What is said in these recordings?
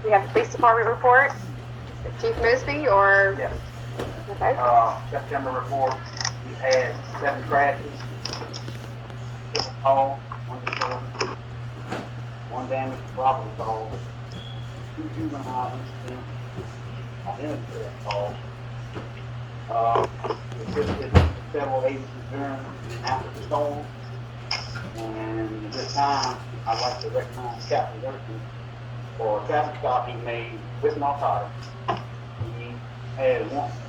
We have the police department report. Chief Mosby or? Yes. Okay. September report, we had 7 crashes, 6 calls, 1 disturbance, 1 damage to property call, 2 juvenile incidents, identity theft calls. We assisted several agencies during and after the storm. And at this time, I'd like to recognize Captain Durkin for a traffic stop he made with narcotics. He had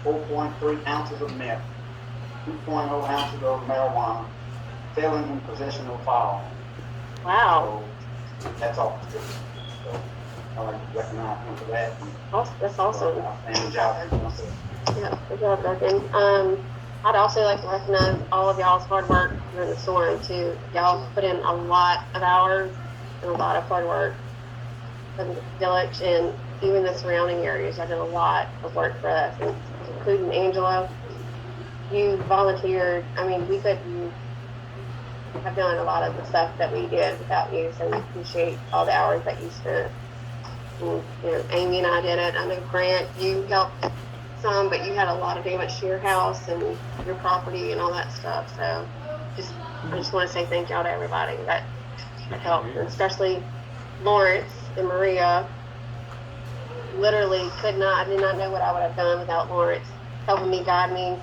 4.3 ounces of meth, 2.0 ounces of marijuana, felon in possession of a firearm. Wow. So that's all. So I'd like to recognize him for that. That's awesome. Outstanding job. Yeah, good job, Durkin. I'd also like to recognize all of y'all's hard work during the storm too. Y'all put in a lot of hours and a lot of hard work from the village and even the surrounding areas. I did a lot of work for us, including Angela. You volunteered. I mean, we couldn't have done a lot of the stuff that we did without you, so we appreciate all the hours that you spent. And, you know, Amy and I did it. I know Grant, you helped some, but you had a lot of damage to your house and your property and all that stuff. So I just want to say thank y'all to everybody that helped, and especially Lawrence and Maria. Literally I did not know what I would have done without Lawrence helping me, guide me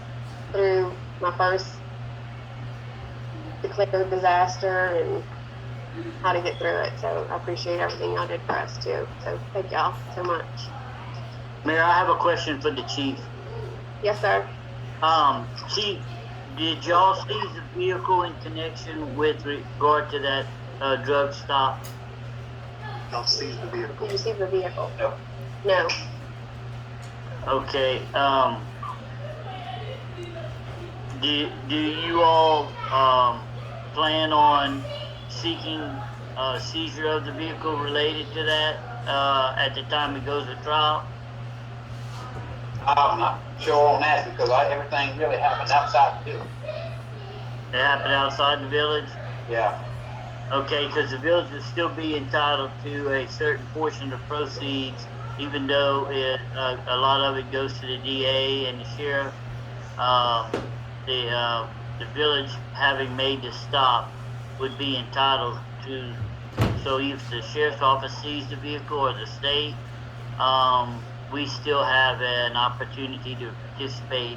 through my first declared disaster and how to get through it. So I appreciate everything y'all did for us too. So thank y'all so much. Mayor, I have a question for the chief. Yes, sir. Chief, did y'all seize the vehicle in connection with regard to that drug stop? Y'all seize the vehicle. Did you see the vehicle? No. No. Okay. Do you all plan on seeking seizure of the vehicle related to that at the time it goes to trial? I'm not sure on that because everything really happened outside the village. It happened outside the village? Yeah. Okay, because the village would still be entitled to a certain portion of proceeds, even though a lot of it goes to the DA and the sheriff. The village, having made the stop, would be entitled to. So if the sheriff's office seized the vehicle or the state, we still have an opportunity to participate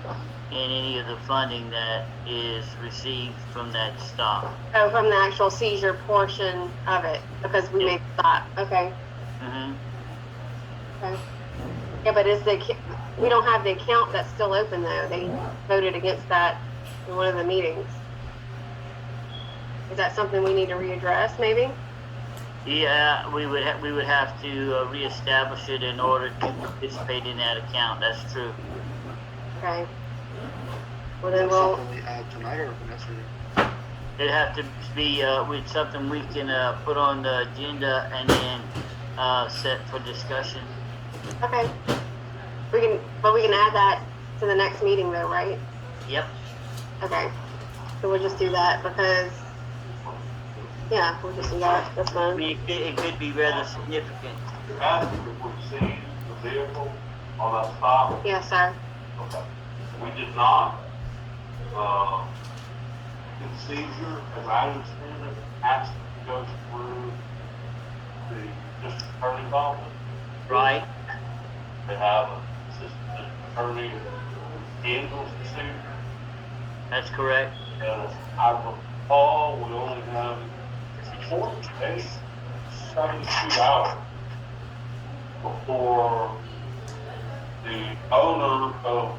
in any of the funding that is received from that stop. Oh, from the actual seizure portion of it, because we made the stop. Okay. Mm-hmm. Okay. Yeah, but we don't have the account that's still open though. They voted against that in one of the meetings. Is that something we need to readdress maybe? Yeah, we would have to reestablish it in order to participate in that account. That's true. Okay. Well Is then that we'll. something we add tonight or for next meeting? It'd have to be with something we can put on the agenda and then set for discussion. Okay. We can add that to the next meeting though, right? Yep. Okay. So we'll just do that because. Yeah, we'll just do that. That's I fine. mean, it could be rather significant. After we seized the vehicle on that stop, Yes, sir. okay, we did not, in seizure, as I understand it, has to go through the district attorney's office. Right. They have an assistant attorney who handles the seizure. That's correct. And as I recall, we only have 48, 72 hours before the owner of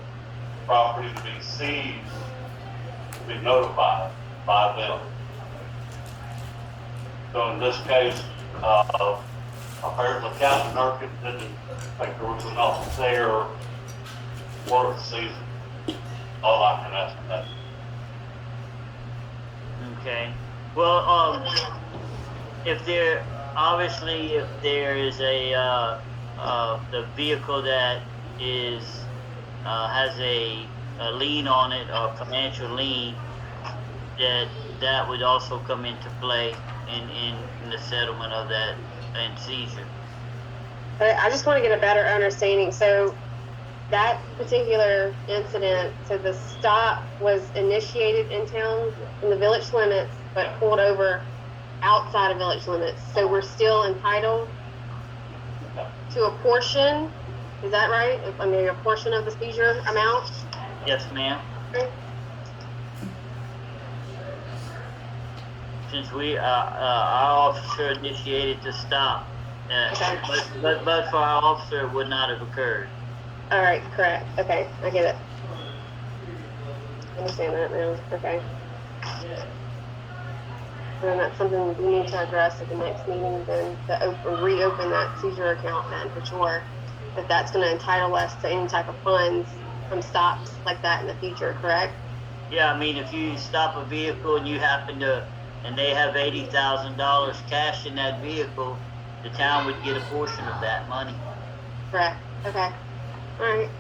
property to be seized to be notified by them. So in this case, apparently Captain Durkin didn't think there was enough there worth seizing. All I can ask that. Okay. Well, if there is the vehicle that has a lien on it or financial lien, that would also come into play in the settlement of that and seizure. But I just want to get a better understanding. So that particular incident, so the stop was initiated in town, in the village limits, but pulled over outside of village limits. So we're still entitled to a portion, is that right? I mean, a portion of the seizure amount? Yes, ma'am. Okay. Since our officer initiated the stop, Okay. but for our officer, it would not have occurred. All right, correct. Okay, I get it. I understand that now. Okay. And that's something we need to address at the next meeting, then to reopen that seizure account then for sure. If that's going to entitle us to any type of funds from stops like that in the future, correct? Yeah, I mean, if you stop a vehicle and you happen to, and they have $80,000 cash in that vehicle, the town would get a portion of that money. Correct. Okay. All right.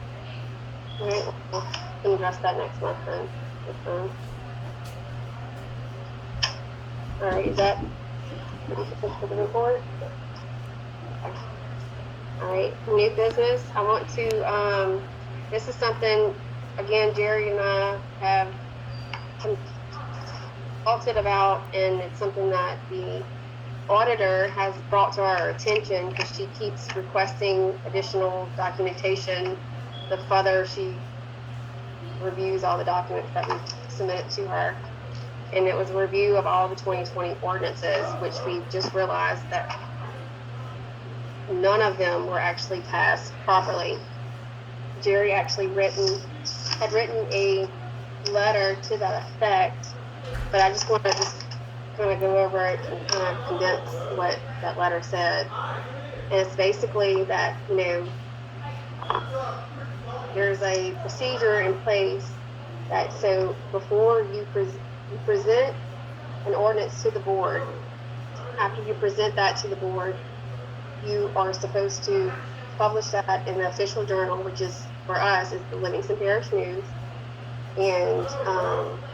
All right. We'll can address that next month then. That's fine. All right. Is that for the report? Okay. All right. New business. I want to. This is something. Again, Jerry and I have consulted about, and it's something that the auditor has brought to our attention because she keeps requesting additional documentation the further she reviews all the documents that we submitted to her. And it was a review of all the 2020 ordinances, which we just realized that none of them were actually passed properly. Jerry actually had written a letter to that effect, but I just want to kind of go over it and kind of condense what that letter said. And it's basically that, there's a procedure in place that so before you present an ordinance to the board, after you present that to the board, you are supposed to publish that in the official journal, which is, for us, is the Livingston Parish News. And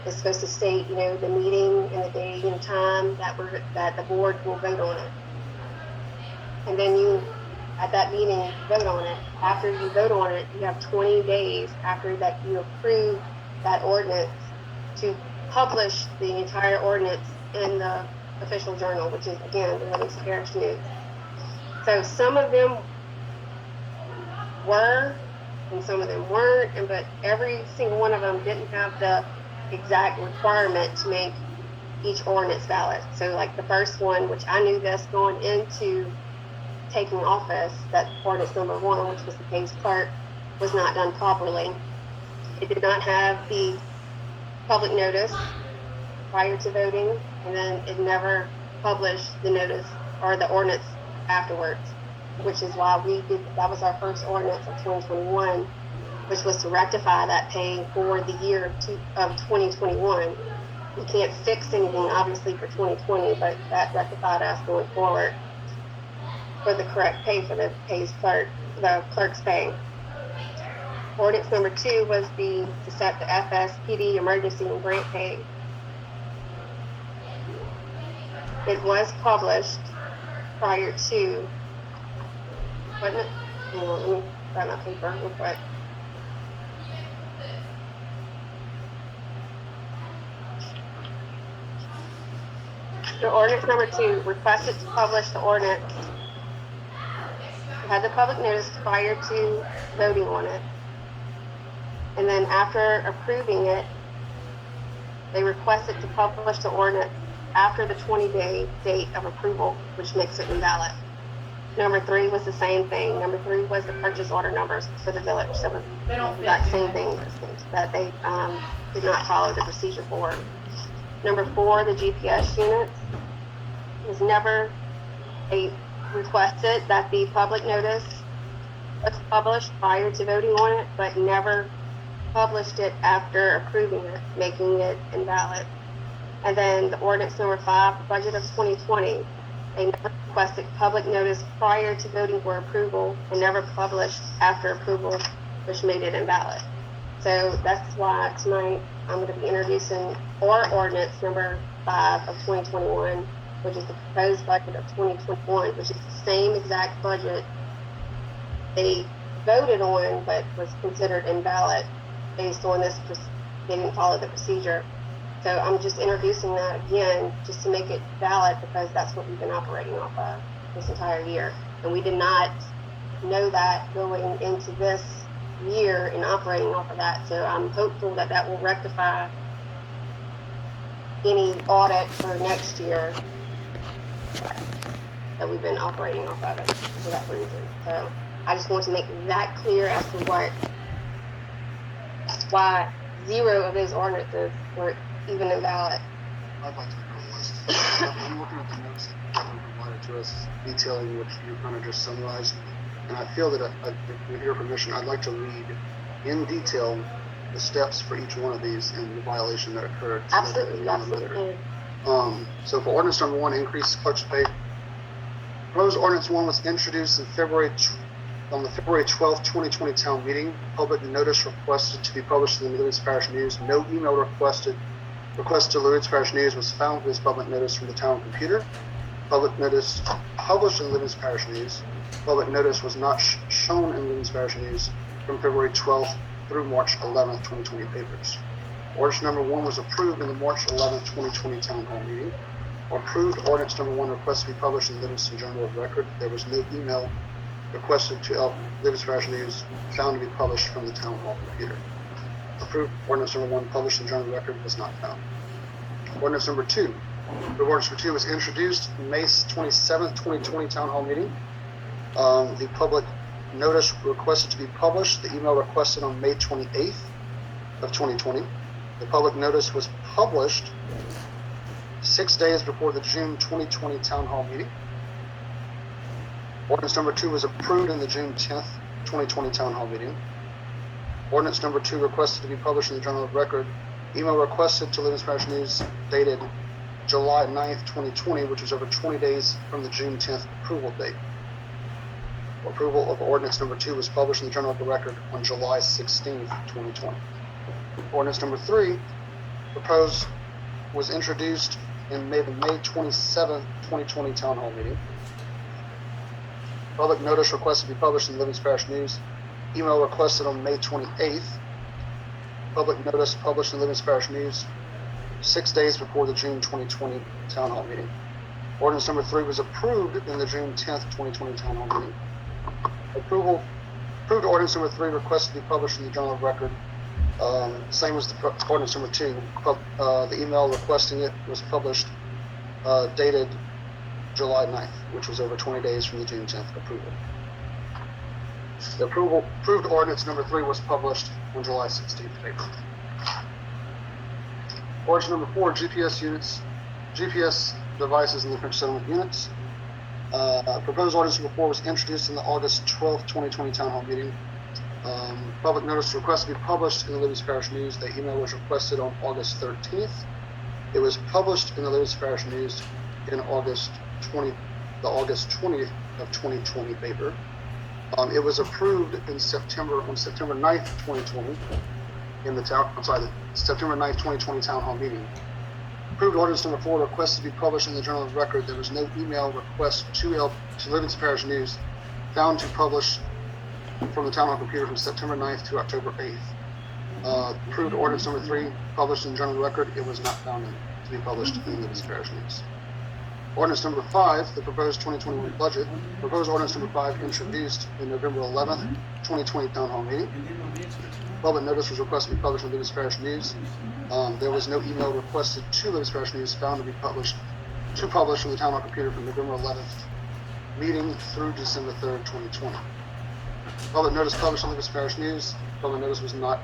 it's supposed to state, the meeting and the day and time that the board will vote on it. And then you, at that meeting, vote on it. After you vote on it, you have 20 days after that you approve that ordinance to publish the entire ordinance in the official journal, which is, again, the Livingston Parish News. So some of them were, and some of them weren't, but every single one of them didn't have the exact requirement to make each ordinance valid. So like the first one, which I knew this going into taking office, that ordinance number 1, which was the case clerk, was not done properly. It did not have the public notice prior to voting, and then it never published the notice or the ordinance afterwards, which is why that was our first ordinance of 2021, which was to rectify that pay for the year of 2021. We can't fix anything, obviously, for 2020, but that rectified us going forward for the correct pay for the clerk's pay. Ordinance number 2 was to set the FSPD emergency and grant pay. It was published prior to, wasn't it? Hang on, let me grab my paper real quick. The ordinance number 2 requested to publish the ordinance. It had the public notice prior to voting on it. And then after approving it, they requested to publish the ordinance after the 20-day date of approval, which makes it invalid. Number 3 was the same thing. Number 3 was the purchase order numbers for the village. So it was the exact same thing that they did not follow the procedure for. Number 4, the GPS units, was never requested that the public notice was published prior to voting on it, but never published it after approving it, making it invalid. And then the ordinance number 5, the budget of 2020, they never requested public notice prior to voting for approval and never published after approval, which made it invalid. So that's why tonight I'm going to be introducing ordinance number 5 of 2021, which is the proposed budget of 2021, which is the same exact budget they voted on, but was considered invalid based on this, they didn't follow the procedure. So I'm just introducing that again, just to make it valid, because that's what we've been operating off of this entire year. And we did not know that going into this year and operating off of that. So I'm hopeful that that will rectify any audit for next year that we've been operating off of it for that reason. So I just want to make that clear as to why 0 of those ordinances were even invalid. I'd like to go on the list. I'm looking at the notes that were provided to us, detailing what you kind of just summarized. And I feel that, with your permission, I'd like to read in detail the steps for each one of these and the violation that occurred. So Absolutely, absolutely. So for ordinance number 1, increase clerk's pay. Proposed ordinance 1 was introduced on the February 12th, 2020 town meeting. Public notice requested to be published in the Loudoun Parish News. No email request to Loudoun Parish News was found with this public notice from the town computer. Public notice published in Loudoun Parish News. Public notice was not shown in Loudoun Parish News from February 12th through March 11th, 2020 papers. Ordinance number 1 was approved in the March 11th, 2020 town hall meeting. Approved ordinance number 1 request to be published in the Livingston Journal of Record. There was no email requested to Livingston Parish News found to be published from the town hall computer. Approved ordinance number 1 published in the Journal of Record was not found. Ordinance number 2. Ordinance number 2 was introduced in May 27th, 2020 town hall meeting. The public notice requested to be published. The email requested on May 28th of 2020. The public notice was published 6 days before the June 2020 town hall meeting. Ordinance number 2 was approved in the June 10th, 2020 town hall meeting. Ordinance number 2 requested to be published in the Journal of Record. Email requested to Livingston Parish News dated July 9th, 2020, which was over 20 days from the June 10th approval date. Approval of ordinance number 2 was published in the Journal of the Record on July 16th, 2020. Ordinance number 3 proposed was introduced in the May 27th, 2020 town hall meeting. Public notice requested to be published in the Livingston Parish News. Email requested on May 28th. Public notice published in the Livingston Parish News 6 days before the June 2020 town hall meeting. Ordinance number 3 was approved in the June 10th, 2020 town hall meeting. Approved ordinance number 3 requested to be published in the Journal of Record. Same as the ordinance number 2. The email requesting it was published dated July 9th, which was over 20 days from the June 10th approval. The approved ordinance number 3 was published on July 16th paper. Ordinance number 4, GPS devices in the French settlement units. Proposed ordinance number 4 was introduced in the August 12th, 2020 town hall meeting. Public notice request to be published in the Livingston Parish News. The email was requested on August 13th. It was published in the Livingston Parish News in the August 20th of 2020 paper. It was approved on September 9th, 2020 in the September 9th, 2020 town hall meeting. Approved ordinance number 4 requested to be published in the Journal of Record. There was no email request to Livingston Parish News found to publish from the town hall computer from September 9th to October 8th. Approved ordinance number 3 published in the Journal of Record. It was not found to be published in the Livingston Parish News. Ordinance number 5, the proposed 2021 budget. Proposed ordinance number 5 introduced in November 11th, 2020 town hall meeting. Public notice was requested to be published in the Livingston Parish News. There was no email requested to Livingston Parish News found to be published from the town hall computer from November 11th meeting through December 3rd, 2020. Public notice published in Livingston Parish News. Public notice was not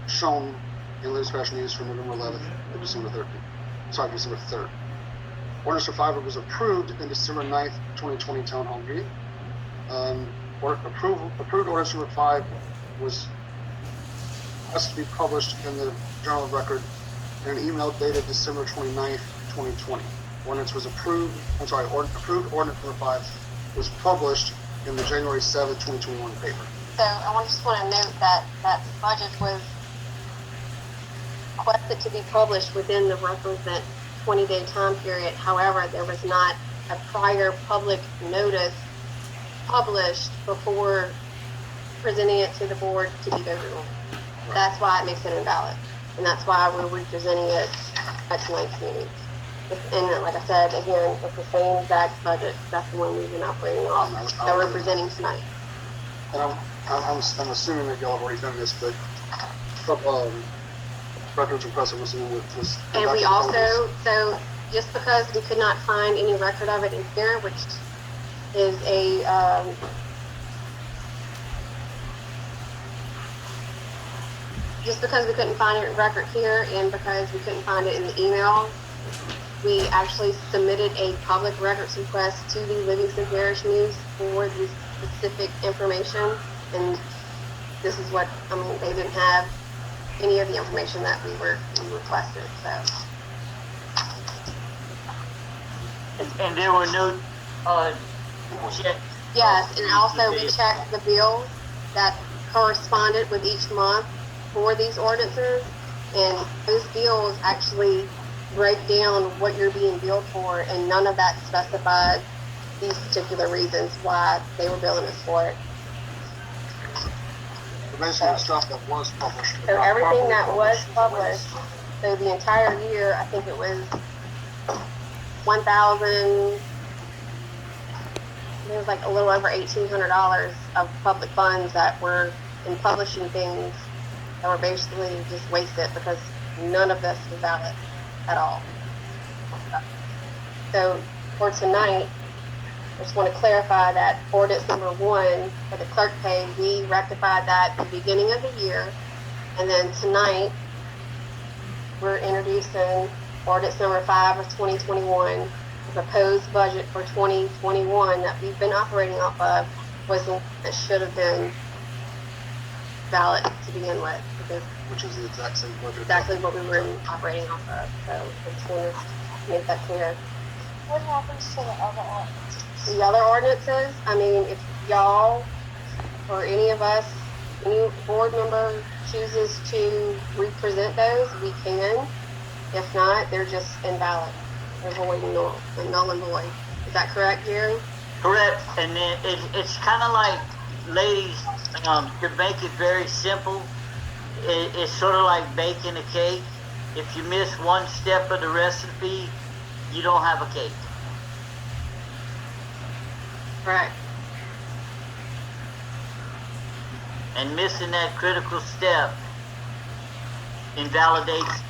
shown in Livingston Parish News from November 11th to December 3rd. Ordinance number 5 was approved in December 9th, 2020 town hall meeting. Approved ordinance number 5 was asked to be published in the Journal of Record in an email dated December 29th, 2020. Approved ordinance number 5 was published in the January 7th, 2021 paper. So I just want to note that that budget was requested to be published within the requisite 20-day time period. However, there was not a prior public notice published before presenting it to the board to be voted on. That's why it makes it invalid, and that's why we're representing it at tonight's meeting. And like I said, again, it's the same exact budget. That's the one we've been operating off that we're presenting tonight. And I'm assuming that y'all have already done this, but records and precedent was with this. And we also, so just because we could not find any record of it in here, which is a, just because we couldn't find it in record here and because we couldn't find it in the email, we actually submitted a public records request to the Livingston Parish News for this specific information. And this is what, I mean, they didn't have any of the information that we requested, so. And there were no, checks. Yes, and also we checked the bills that corresponded with each month for these ordinances, and those bills actually break down what you're being billed for, and none of that specified these particular reasons why they were billing us for it. Basically, the stuff that was published. but So not everything properly that was is the published, latest. so the entire year, I think it was 1,000, it was like a little over $1,800 of public funds that were in publishing things that were basically just wasted because none of this was valid at all. So for tonight, I just want to clarify that ordinance number 1 for the clerk pay, we rectified that at the beginning of the year. And then tonight, we're introducing ordinance number 5 of 2021. The proposed budget for 2021 that we've been operating off of was the one that should have been valid to begin with, because Which is the exact same budget. exactly what we were operating off of. So I just want to make that clear. What happens to the other ordinances? The other ordinances, I mean, if y'all or any of us, any board member chooses to represent those, we can. If not, they're just invalid. They're void and null and void. Is that correct, Jerry? Correct, and then it's kind of like, ladies, to make it very simple, it's sort of like baking a cake. If you miss one step of the recipe, you don't have a cake. Correct. And missing that critical step invalidates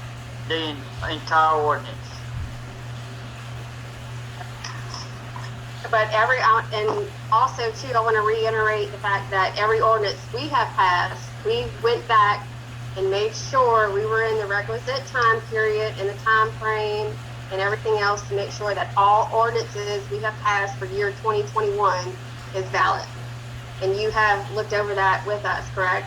the entire ordinance. But and also too, I want to reiterate the fact that every ordinance we have passed, we went back and made sure we were in the requisite time period and the time frame and everything else to make sure that all ordinances we have passed for year 2021 is valid. And you have looked over that with us, correct?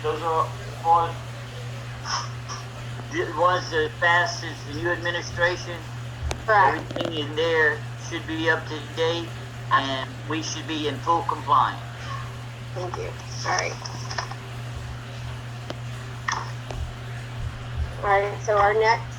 Those are all the ones that passed since the new administration. Correct. Everything in there should be up to date, and we should be in full compliance. Thank you. All right. All right, so our next